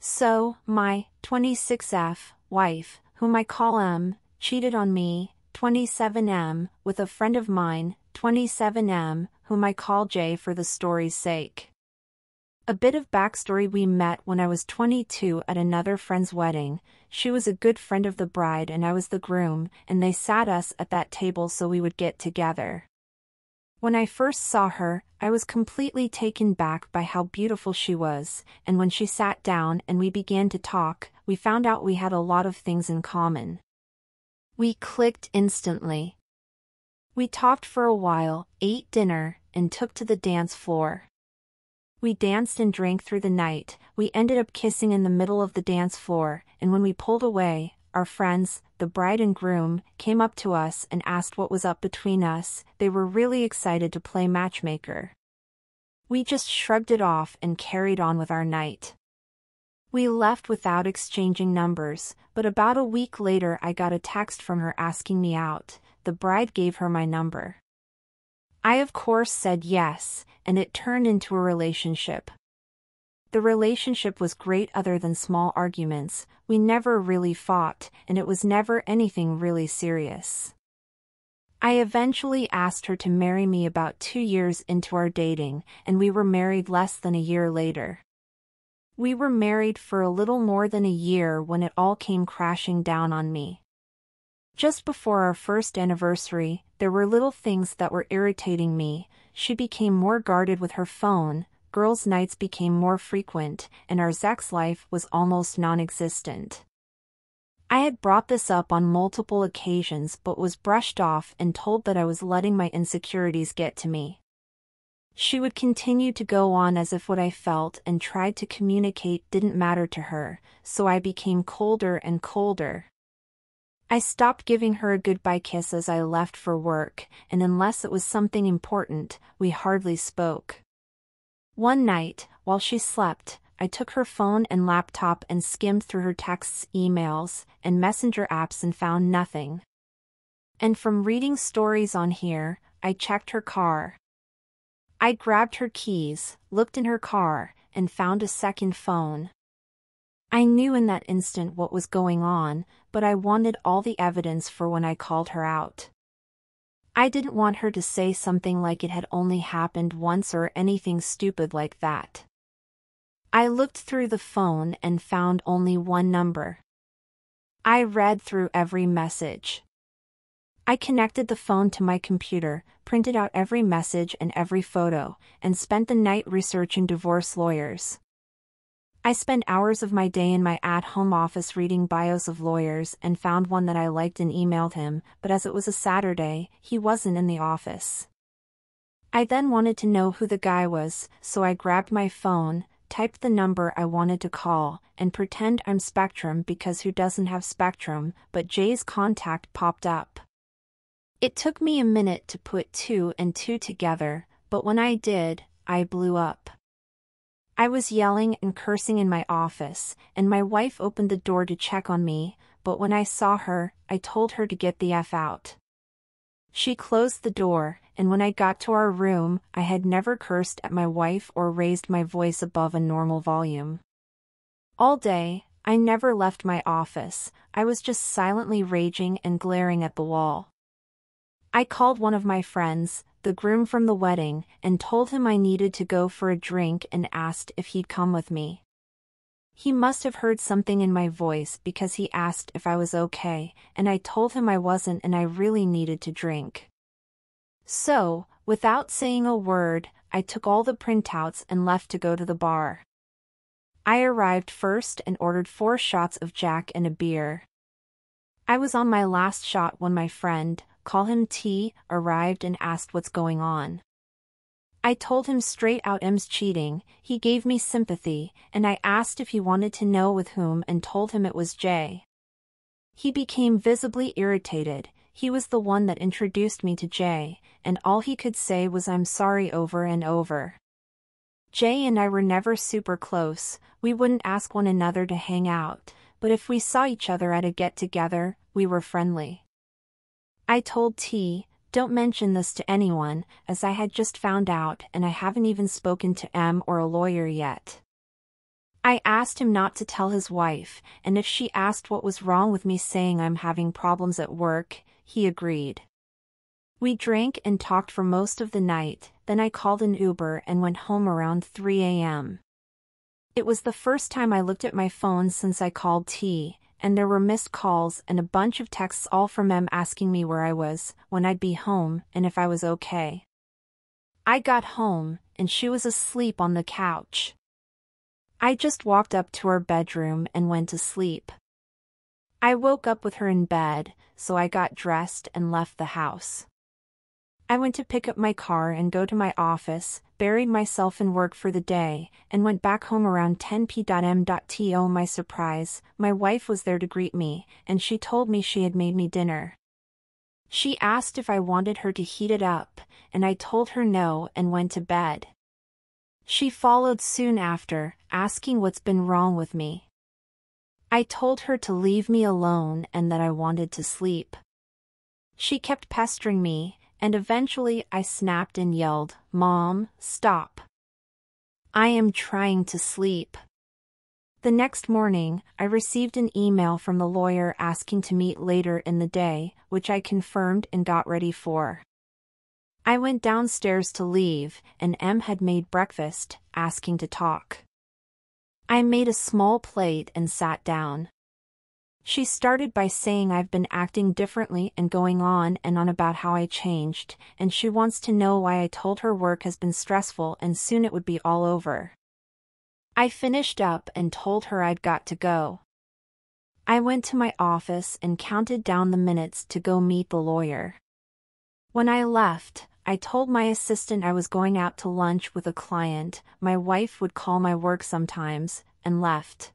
So, my 26F wife, whom I call M, cheated on me, 27M, with a friend of mine, 27M, whom I call J for the story's sake. A bit of backstory: we met when I was 22 at another friend's wedding. She was a good friend of the bride and I was the groom, and they sat us at that table so we would get together. When I first saw her, I was completely taken back by how beautiful she was, and when she sat down and we began to talk, we found out we had a lot of things in common. We clicked instantly. We talked for a while, ate dinner, and took to the dance floor. We danced and drank through the night. We ended up kissing in the middle of the dance floor, and when we pulled away, our friends, the bride and groom, came up to us and asked what was up between us. They were really excited to play matchmaker. We just shrugged it off and carried on with our night. We left without exchanging numbers, but about a week later I got a text from her asking me out. The bride gave her my number. I of course said yes, and it turned into a relationship. The relationship was great other than small arguments. We never really fought, and it was never anything really serious. I eventually asked her to marry me about 2 years into our dating, and we were married less than a year later. We were married for a little more than a year when it all came crashing down on me. Just before our first anniversary, there were little things that were irritating me. She became more guarded with her phone, girls' nights became more frequent, and our sex life was almost non-existent. I had brought this up on multiple occasions but was brushed off and told that I was letting my insecurities get to me. She would continue to go on as if what I felt and tried to communicate didn't matter to her, so I became colder and colder. I stopped giving her a goodbye kiss as I left for work, and unless it was something important, we hardly spoke. One night, while she slept, I took her phone and laptop and skimmed through her texts, emails, and messenger apps and found nothing. And from reading stories on here, I checked her car. I grabbed her keys, looked in her car, and found a second phone. I knew in that instant what was going on, but I wanted all the evidence for when I called her out. I didn't want her to say something like it had only happened once or anything stupid like that. I looked through the phone and found only one number. I read through every message. I connected the phone to my computer, printed out every message and every photo, and spent the night researching divorce lawyers. I spent hours of my day in my at-home office reading bios of lawyers and found one that I liked and emailed him, but as it was a Saturday, he wasn't in the office. I then wanted to know who the guy was, so I grabbed my phone, typed the number I wanted to call, and pretend I'm Spectrum because who doesn't have Spectrum, but Jay's contact popped up. It took me a minute to put 2 and 2 together, but when I did, I blew up. I was yelling and cursing in my office, and my wife opened the door to check on me, but when I saw her, I told her to get the F out. She closed the door, and when I got to our room, I had never cursed at my wife or raised my voice above a normal volume. All day, I never left my office. I was just silently raging and glaring at the wall. I called one of my friends, the groom from the wedding, and told him I needed to go for a drink and asked if he'd come with me. He must have heard something in my voice because he asked if I was okay, and I told him I wasn't and I really needed to drink. So, without saying a word, I took all the printouts and left to go to the bar. I arrived first and ordered 4 shots of Jack and a beer. I was on my last shot when my friend, call him T, arrived and asked what's going on. I told him straight out M's cheating. He gave me sympathy, and I asked if he wanted to know with whom and told him it was Jay. He became visibly irritated. He was the one that introduced me to Jay, and all he could say was I'm sorry over and over. Jay and I were never super close. We wouldn't ask one another to hang out, but if we saw each other at a get-together, we were friendly. I told T, don't mention this to anyone, as I had just found out and I haven't even spoken to M or a lawyer yet. I asked him not to tell his wife, and if she asked what was wrong with me saying I'm having problems at work, he agreed. We drank and talked for most of the night, then I called an Uber and went home around 3 a.m. It was the first time I looked at my phone since I called T, and there were missed calls and a bunch of texts all from M asking me where I was, when I'd be home, and if I was okay. I got home, and she was asleep on the couch. I just walked up to her bedroom and went to sleep. I woke up with her in bed, so I got dressed and left the house. I went to pick up my car and go to my office, buried myself in work for the day, and went back home around 10 p.m. To my surprise, my wife was there to greet me, and she told me she had made me dinner. She asked if I wanted her to heat it up, and I told her no and went to bed. She followed soon after, asking what's been wrong with me. I told her to leave me alone and that I wanted to sleep. She kept pestering me, and eventually I snapped and yelled, "Mom, stop. I am trying to sleep." The next morning, I received an email from the lawyer asking to meet later in the day, which I confirmed and got ready for. I went downstairs to leave, and M had made breakfast, asking to talk. I made a small plate and sat down. She started by saying I've been acting differently and going on and on about how I changed, and she wants to know why I told her work has been stressful and soon it would be all over. I finished up and told her I'd got to go. I went to my office and counted down the minutes to go meet the lawyer. When I left, I told my assistant I was going out to lunch with a client, my wife would call my work sometimes, and left.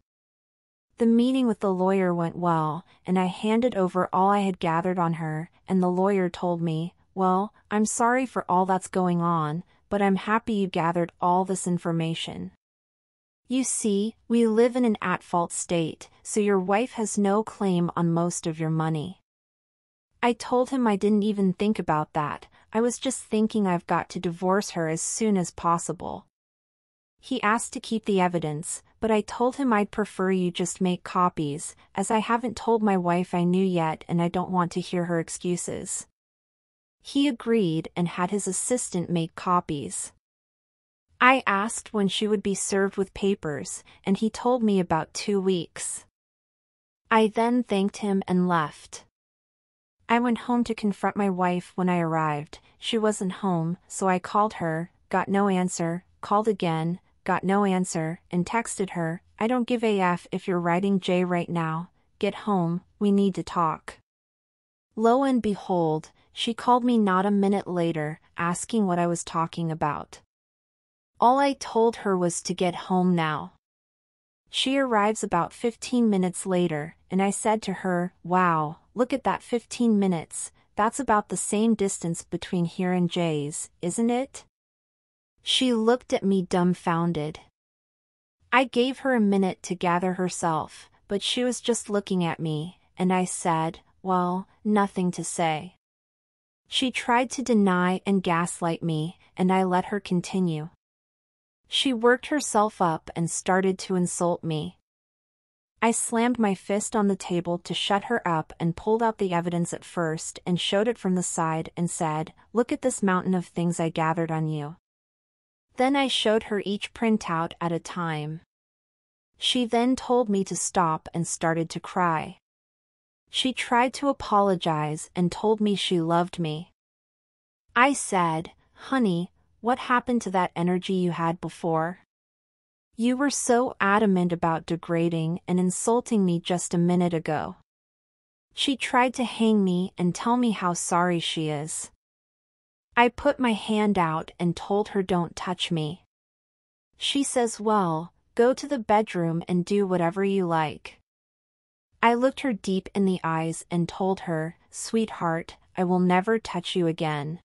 The meeting with the lawyer went well, and I handed over all I had gathered on her, and the lawyer told me, "Well, I'm sorry for all that's going on, but I'm happy you gathered all this information. You see, we live in an at-fault state, so your wife has no claim on most of your money." I told him I didn't even think about that, I was just thinking I've got to divorce her as soon as possible. He asked to keep the evidence, but I told him I'd prefer you just make copies, as I haven't told my wife I knew yet and I don't want to hear her excuses. He agreed and had his assistant make copies. I asked when she would be served with papers, and he told me about 2 weeks. I then thanked him and left. I went home to confront my wife when I arrived. She wasn't home, so I called her, got no answer, called again, got no answer, and texted her, "I don't give a f if you're writing J right now, get home, we need to talk." Lo and behold, she called me not a minute later, asking what I was talking about. All I told her was to get home now. She arrives about 15 minutes later, and I said to her, "Wow, look at that 15 minutes, that's about the same distance between here and Jay's, isn't it?" She looked at me dumbfounded. I gave her a minute to gather herself, but she was just looking at me, and I said, "Well, nothing to say." She tried to deny and gaslight me, and I let her continue. She worked herself up and started to insult me. I slammed my fist on the table to shut her up and pulled out the evidence at first and showed it from the side and said, "Look at this mountain of things I gathered on you." Then I showed her each printout at a time. She then told me to stop and started to cry. She tried to apologize and told me she loved me. I said, "Honey, what happened to that energy you had before? You were so adamant about degrading and insulting me just a minute ago." She tried to hang me and tell me how sorry she is. I put my hand out and told her don't touch me. She says, "Well, go to the bedroom and do whatever you like." I looked her deep in the eyes and told her, "Sweetheart, I will never touch you again.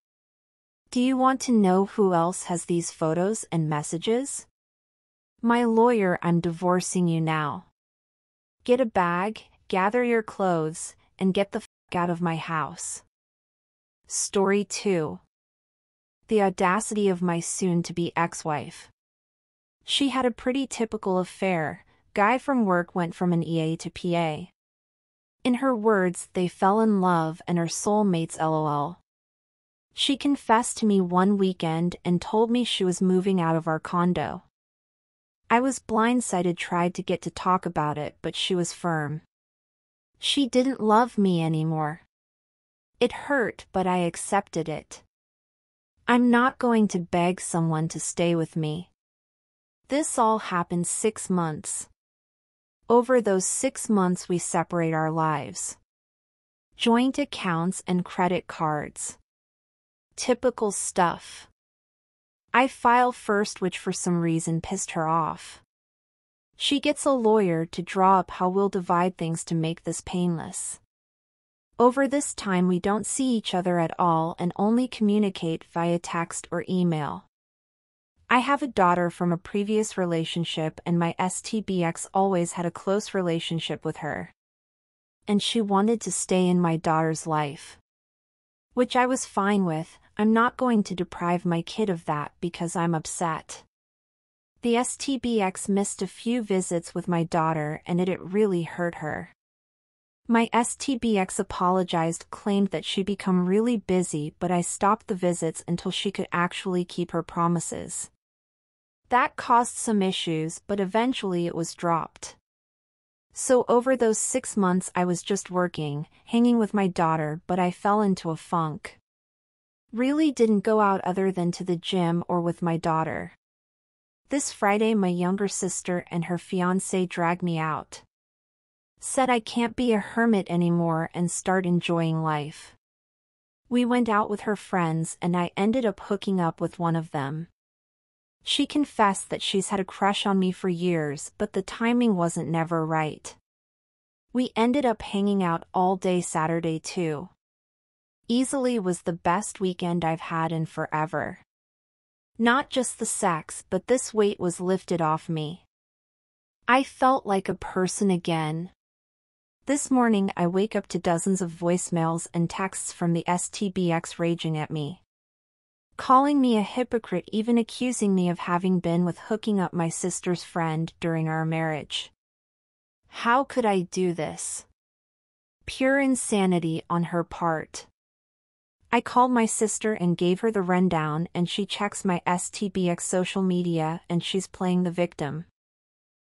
Do you want to know who else has these photos and messages? My lawyer, I'm divorcing you now. Get a bag, gather your clothes, and get the f*** out of my house." Story 2. The audacity of my soon-to-be ex-wife. She had a pretty typical affair. Guy from work went from an EA to PA. In her words, they fell in love and are soulmates lol. She confessed to me one weekend and told me she was moving out of our condo. I was blindsided, tried to get to talk about it, but she was firm. She didn't love me anymore. It hurt, but I accepted it. I'm not going to beg someone to stay with me. This all happened 6 months. Over those 6 months we separate our lives. Joint accounts and credit cards. Typical stuff. I file first, which for some reason pissed her off. She gets a lawyer to draw up how we'll divide things to make this painless. Over this time we don't see each other at all and only communicate via text or email. I have a daughter from a previous relationship and my STBX always had a close relationship with her. And she wanted to stay in my daughter's life. Which I was fine with. I'm not going to deprive my kid of that because I'm upset. The STBX missed a few visits with my daughter and it really hurt her. My STBX apologized, claimed that she'd become really busy, but I stopped the visits until she could actually keep her promises. That caused some issues, but eventually it was dropped. So over those 6 months I was just working, hanging with my daughter, but I fell into a funk. Really didn't go out other than to the gym or with my daughter. This Friday my younger sister and her fiancé dragged me out. Said I can't be a hermit anymore and start enjoying life. We went out with her friends and I ended up hooking up with one of them. She confessed that she's had a crush on me for years, but the timing wasn't never right. We ended up hanging out all day Saturday too. Easily was the best weekend I've had in forever. Not just the sex, but this weight was lifted off me. I felt like a person again. This morning I wake up to dozens of voicemails and texts from the STBX raging at me. Calling me a hypocrite, even accusing me of having been with hooking up my sister's friend during our marriage. How could I do this? Pure insanity on her part. I called my sister and gave her the rundown and she checks my STBX social media and she's playing the victim.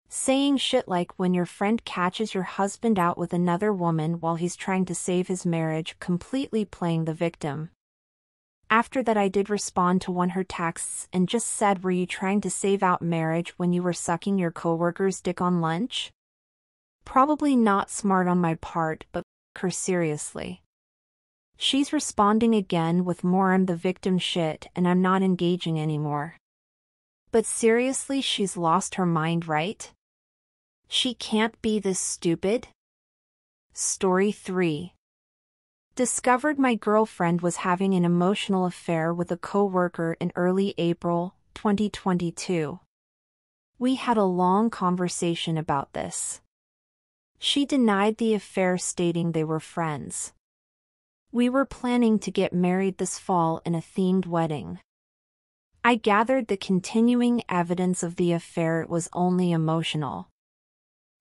Saying shit like when your friend catches your husband out with another woman while he's trying to save his marriage, completely playing the victim. After that I did respond to one of her texts and just said, were you trying to save out marriage when you were sucking your coworker's dick on lunch? Probably not smart on my part, but f*** her seriously. She's responding again with more I'm the victim shit and I'm not engaging anymore. But seriously, she's lost her mind, right? She can't be this stupid. Story 3. Discovered my girlfriend was having an emotional affair with a coworker in early April 2022. We had a long conversation about this. She denied the affair, stating they were friends. We were planning to get married this fall in a themed wedding. I gathered the continuing evidence of the affair was only emotional.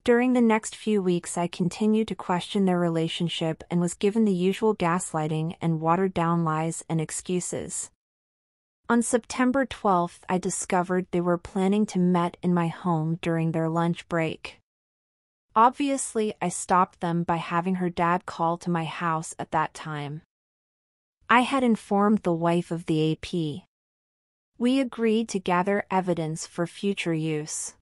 During the next few weeks I continued to question their relationship and was given the usual gaslighting and watered-down lies and excuses. On September 12th I discovered they were planning to meet in my home during their lunch break. Obviously, I stopped them by having her dad call to my house at that time. I had informed the wife of the AP. We agreed to gather evidence for future use.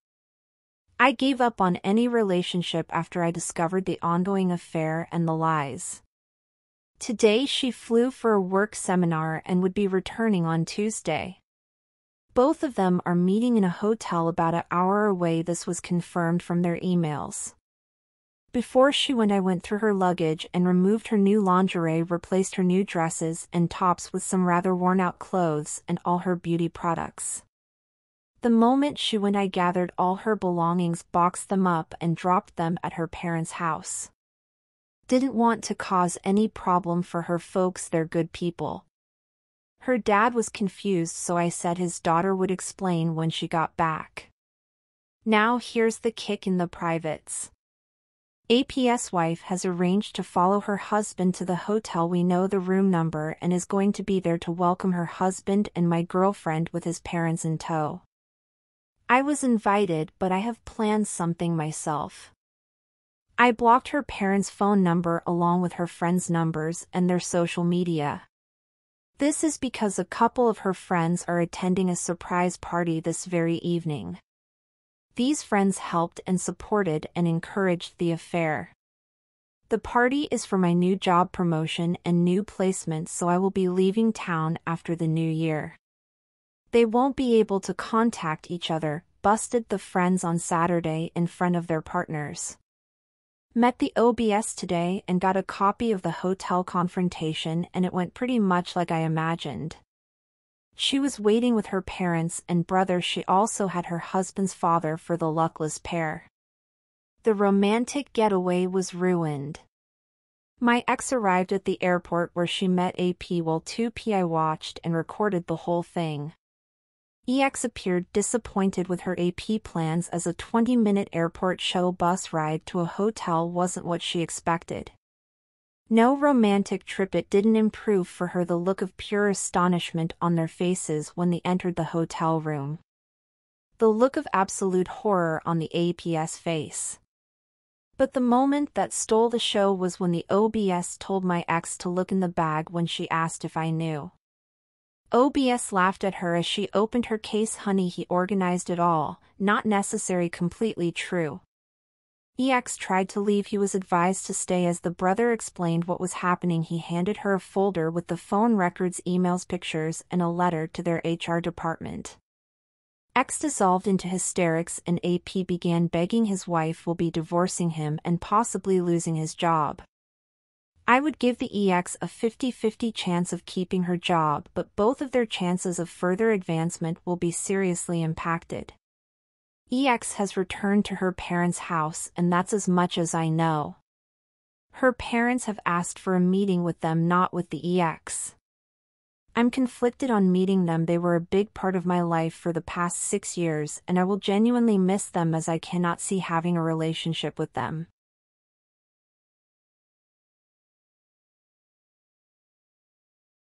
I gave up on any relationship after I discovered the ongoing affair and the lies. Today she flew for a work seminar and would be returning on Tuesday. Both of them are meeting in a hotel about an hour away. This was confirmed from their emails. Before she went, I went through her luggage and removed her new lingerie, replaced her new dresses and tops with some rather worn-out clothes and all her beauty products. The moment she went, I gathered all her belongings, boxed them up and dropped them at her parents' house. Didn't want to cause any problem for her folks, they're good people. Her dad was confused, so I said his daughter would explain when she got back. Now here's the kick in the privates. AP's wife has arranged to follow her husband to the hotel. We know the room number and is going to be there to welcome her husband and my girlfriend with his parents in tow. I was invited, but I have planned something myself. I blocked her parents' phone number along with her friends' numbers and their social media. This is because a couple of her friends are attending a surprise party this very evening. These friends helped and supported and encouraged the affair. The party is for my new job promotion and new placement, so I will be leaving town after the new year. They won't be able to contact each other, busted the friends on Saturday in front of their partners. Met the OBS today and got a copy of the hotel confrontation, and it went pretty much like I imagined. She was waiting with her parents and brother. She also had her husband's father for the luckless pair. The romantic getaway was ruined. My ex arrived at the airport where she met AP while 2P. I watched and recorded the whole thing. EX appeared disappointed with her AP plans as a 20-minute airport shuttle bus ride to a hotel wasn't what she expected. No romantic trip. It didn't improve for her the look of pure astonishment on their faces when they entered the hotel room. The look of absolute horror on the AP's face. But the moment that stole the show was when the OBS told my ex to look in the bag when she asked if I knew. OBS laughed at her as she opened her case. Honey, he organized it all. Not necessary. Completely true. EX tried to leave. He was advised to stay as the brother explained what was happening. He handed her a folder with the phone records, emails, pictures, and a letter to their HR department. X dissolved into hysterics and AP began begging his wife will be divorcing him and possibly losing his job. I would give the EX a 50-50 chance of keeping her job, but both of their chances of further advancement will be seriously impacted. EX has returned to her parents' house, and that's as much as I know. Her parents have asked for a meeting with them, not with the EX. I'm conflicted on meeting them. They were a big part of my life for the past 6 years, and I will genuinely miss them as I cannot see having a relationship with them.